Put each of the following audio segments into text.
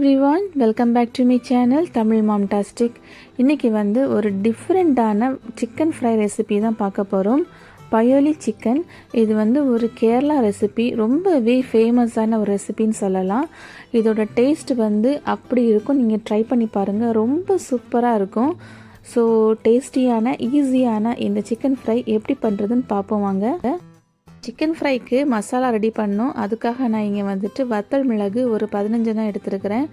everyone, welcome back to my channel Tamil Mom-tastic. இன்னைக்கு வந்து ஒரு டிஃபரெண்டான சிக்கன் ஃப்ரை ரெசிபி தான் பார்க்க போறோம். Payyoli chicken. இது வந்து ஒரு கேரளா ரெசிபி, ரொம்பவே ஃபேமஸான ஒரு ரெசிபின்னு சொல்லலாம். இதோட டேஸ்ட் வந்து அப்படி இருக்கும். நீங்க ட்ரை பண்ணி பாருங்க. ரொம்ப சூப்பரா இருக்கும். ஸோ டேஸ்டியான ஈஸியான இந்த சிக்கன் ஃப்ரை எப்படி பண்ணுறதுன்னு பார்ப்போம் வாங்க. சிக்கன் ஃப்ரைக்கு மசாலா ரெடி பண்ணோம். அதுக்காக நான் இங்கே வந்துட்டு வத்தல் மிளகு ஒரு 15 தான் எடுத்துருக்கிறேன்.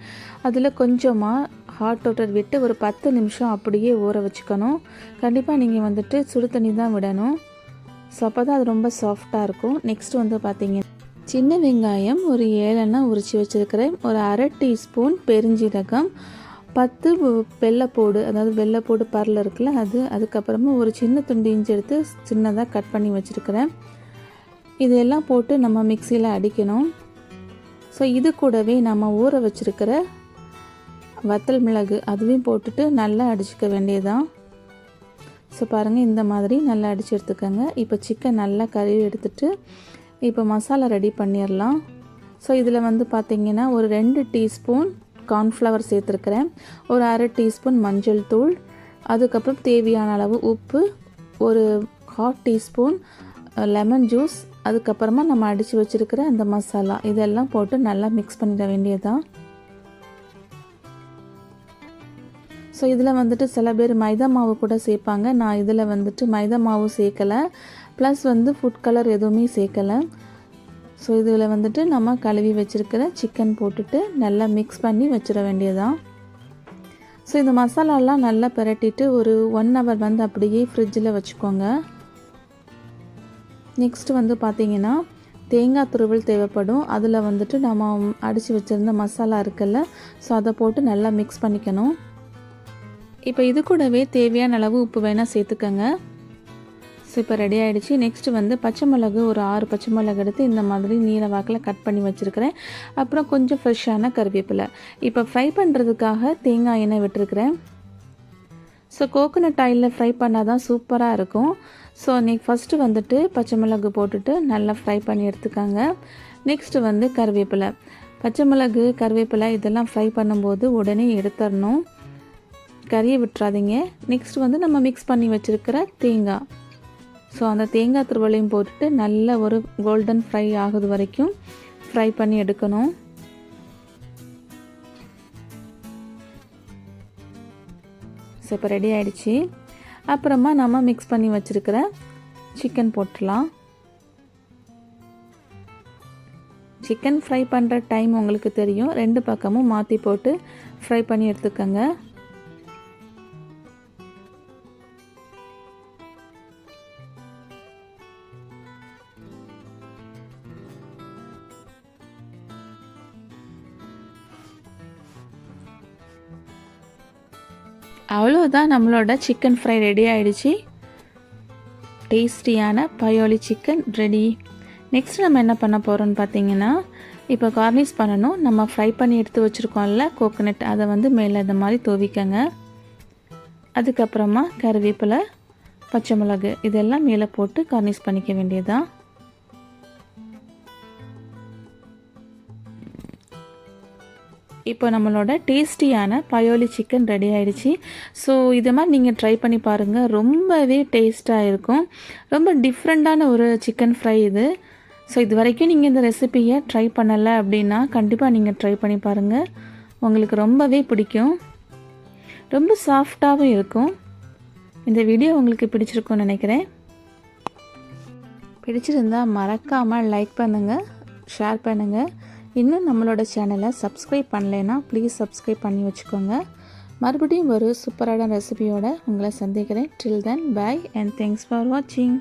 அதில் கொஞ்சமாக ஹாட் வாட்டர் விட்டு ஒரு 10 நிமிஷம் அப்படியே ஊற வச்சுக்கணும். கண்டிப்பாக நீங்கள் வந்துட்டு சுடு தண்ணி தான் விடணும். ஸோ அப்போ தான் அது ரொம்ப சாஃப்டாக இருக்கும். நெக்ஸ்ட் வந்து பார்த்திங்கன்னா சின்ன வெங்காயம் ஒரு 7 உரித்து வச்சுருக்கிறேன். ஒரு அரை டீஸ்பூன் பெருஞ்சீரகம், 10 வெள்ளைப்பூடு, அதாவது வெள்ளைப்பூடு பரல் இருக்குல்ல அது, அதுக்கப்புறமா ஒரு சின்ன துண்டு இஞ்சி எடுத்து சின்னதாக கட் பண்ணி வச்சுருக்கிறேன். இதெல்லாம் போட்டு நம்ம மிக்சியில் அடிக்கணும். ஸோ இது கூடவே நம்ம ஊற வச்சுருக்கிற வத்தல் மிளகு அதுவும் போட்டுட்டு நல்லா அடிச்சுக்க வேண்டியதான். ஸோ பாருங்கள், இந்த மாதிரி நல்லா அடித்து எடுத்துக்கோங்க. இப்போ சிக்கன் நல்லா கழுவி எடுத்துட்டு இப்போ மசாலா ரெடி பண்ணிடலாம். ஸோ இதில் வந்து பார்த்திங்கன்னா ஒரு 2 டீஸ்பூன் கார்ன்ஃப்ளவர் சேர்த்துருக்கிறேன், ஒரு அரை டீஸ்பூன் மஞ்சள் தூள், அதுக்கப்புறம் தேவையான அளவு உப்பு, ஒரு 1/2 டீஸ்பூன் லெமன் ஜூஸ், அதுக்கப்புறமா நம்ம அடித்து வச்சுருக்கிற அந்த மசாலா இதெல்லாம் போட்டு நல்லா மிக்ஸ் பண்ணிட வேண்டியதுதான். ஸோ இதில் வந்துட்டு சில பேர் மைதா மாவு கூட சேர்ப்பாங்க. நான் இதில் வந்துட்டு மைதா மாவு சேர்க்கலை, ப்ளஸ் வந்து ஃபுட் கலர் எதுவுமே சேர்க்கலை. ஸோ இதில் வந்துட்டு நம்ம கழுவி வச்சுருக்கிற சிக்கன் போட்டுட்டு நல்லா மிக்ஸ் பண்ணி வச்சிட வேண்டியதுதான். ஸோ இந்த மசாலாலாம் நல்லா பிரட்டிட்டு ஒரு 1 ஹவர் வந்து அப்படியே ஃப்ரிட்ஜில் வச்சுக்கோங்க. நெக்ஸ்ட் வந்து பார்த்திங்கன்னா தேங்காய் துருவல் தேவைப்படும். அதில் வந்துட்டு நம்ம அடித்து வச்சுருந்த மசாலா இருக்குல்ல, ஸோ அதை போட்டு நல்லா மிக்ஸ் பண்ணிக்கணும். இப்போ இது கூடவே தேவையான அளவு உப்பு வேணால் சேர்த்துக்கோங்க. ஸோ இப்போ ரெடி ஆகிடுச்சு. நெக்ஸ்ட்டு வந்து பச்சை மிளகு ஒரு 6 பச்சை மிளகு எடுத்து இந்த மாதிரி நீல வாக்கில் கட் பண்ணி வச்சுருக்கிறேன். அப்புறம் கொஞ்சம் ஃப்ரெஷ்ஷான கருவேப்பிலை. இப்போ ஃப்ரை பண்ணுறதுக்காக தேங்காய் எண்ணெய் விட்டுருக்கிறேன். ஸோ கோகோனட் ஆயிலில் ஃப்ரை பண்ணால் தான் சூப்பராக இருக்கும். ஸோ ஃபஸ்ட்டு வந்துட்டு பச்சை மிளகு போட்டுட்டு நல்லா ஃப்ரை பண்ணி எடுத்துக்காங்க. நெக்ஸ்ட்டு வந்து கருவேப்பிலை. பச்சை மிளகு கருவேப்பிலை இதெல்லாம் ஃப்ரை பண்ணும்போது உடனே எடுத்துடணும், கறியை விட்டுறாதீங்க. நெக்ஸ்ட் வந்து நம்ம மிக்ஸ் பண்ணி வச்சுருக்கிற தேங்காய், ஸோ அந்த தேங்காய் துருவலையும் போட்டுட்டு நல்ல ஒரு கோல்டன் ஃப்ரை ஆகுது வரைக்கும் ஃப்ரை பண்ணி எடுக்கணும். ஸோ இப்போ ரெடி ஆகிடுச்சு. அப்புறமா நம்ம மிக்ஸ் பண்ணி வச்சுருக்கிற சிக்கன் போட்டுடலாம். சிக்கன் ஃப்ரை பண்ணுற டைம் உங்களுக்கு தெரியும், 2 பக்கமும் மாற்றி போட்டு ஃப்ரை பண்ணி எடுத்துக்கோங்க. அவ்வளோதான், நம்மளோட சிக்கன் ஃப்ரை ரெடி ஆகிடுச்சு. டேஸ்டியான பயோலி சிக்கன் ரெடி. நெக்ஸ்ட் நம்ம என்ன பண்ண போகிறோம்னு பார்த்தீங்கன்னா, இப்போ கார்னிஷ் பண்ணணும். நம்ம ஃப்ரை பண்ணி எடுத்து வச்சுருக்கோம்ல கோகோனட், அதை வந்து மேலே இந்த மாதிரி தூவிக்கங்க. அதுக்கப்புறமா கருவேப்பிலை, பச்சை மிளகு இதெல்லாம் மேலே போட்டு கார்னிஷ் பண்ணிக்க வேண்டியதுதான். இப்போ நம்மளோட டேஸ்டியான பயோலி சிக்கன் ரெடி ஆகிடுச்சு. ஸோ இதை மாதிரி நீங்கள் ட்ரை பண்ணி பாருங்கள், ரொம்பவே டேஸ்ட்டாக இருக்கும். ரொம்ப டிஃப்ரெண்ட்டான ஒரு சிக்கன் ஃப்ரை இது. ஸோ இது வரைக்கும் நீங்கள் இந்த ரெசிபியை ட்ரை பண்ணலை அப்படின்னா கண்டிப்பாக நீங்கள் ட்ரை பண்ணி பாருங்கள், உங்களுக்கு ரொம்பவே பிடிக்கும். ரொம்ப சாஃப்டாகவும் இருக்கும். இந்த வீடியோ உங்களுக்கு பிடிச்சிருக்கும்னு நினைக்கிறேன். பிடிச்சிருந்தால் மறக்காமல் லைக் பண்ணுங்கள், ஷேர் பண்ணுங்கள். இன்னும் நம்மளோட சேனலை சப்ஸ்கிரைப் பண்ணலைன்னா ப்ளீஸ் சப்ஸ்கிரைப் பண்ணி வச்சுக்கோங்க. மறுபடியும் ஒரு சூப்பரான ரெசிபியோட உங்களை சந்திக்கிறேன். டில் தென் பை அண்ட் தேங்க்ஸ் ஃபார் வாட்சிங்.